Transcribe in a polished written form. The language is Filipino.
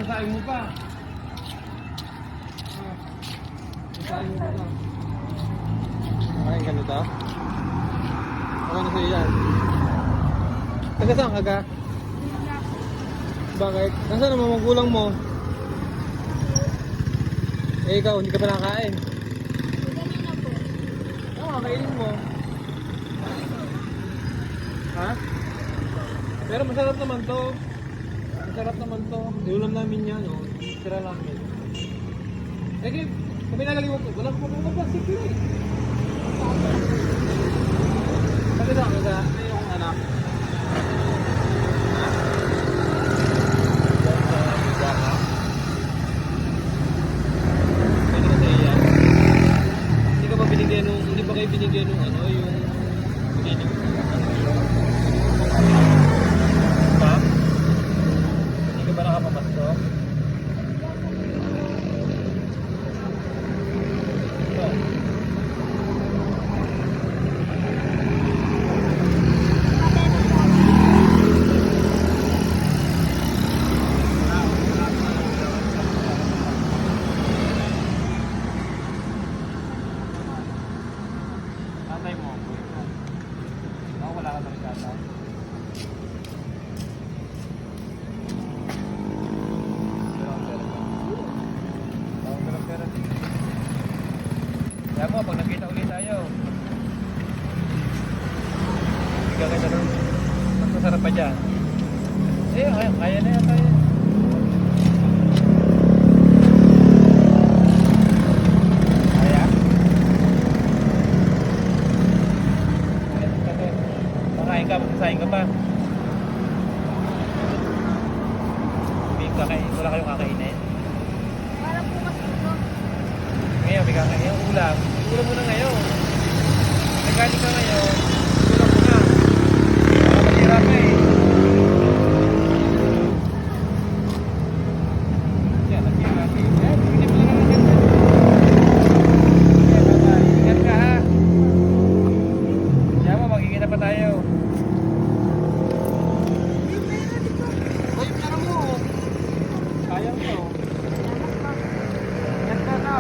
sasaing mo pa. Sasaing mo pa na. Makain ka nito? Okay na sa'yo yan. Taga saan ka ka? Bakit? Nasaan naman magulang mo? Eh ikaw, hindi ka pa nakakain. Oo, kainin mo. Ha? Pero masarap naman to. Masarap naman to. Iulam namin yan, no? Tira namin. Eh, kami nalagay mo po. Walang plastic yun eh. Kasi sa akin, may yung anak. Hindi ba kayo binigyan nung ano, yung binigyan ba? Hindi ka ba nakapamasto? Ito. Tatay mo. Ako wala ka sa regata. Kaya mo, pag nakita ulit tayo, bigyan ka na nun. Mas masarap pa dyan. Eh, kaya na yan tayo. Kaya? Makain ka, magsasain ka pa. Wala kayong kakainin. Parang bukas ito. Ngayon, may kakain. Yung ulam. Ulam mo na ngayon. Nagaling ka ngayon. Ulam mo na. Baka matira ka eh. Yan, natira ka eh. Hindi mo na agad. Bye-bye. Ingat ka ha. Kaya mo, magiging na pa tayo. Ay, pera mo. Sayang mo. Ingat ka na.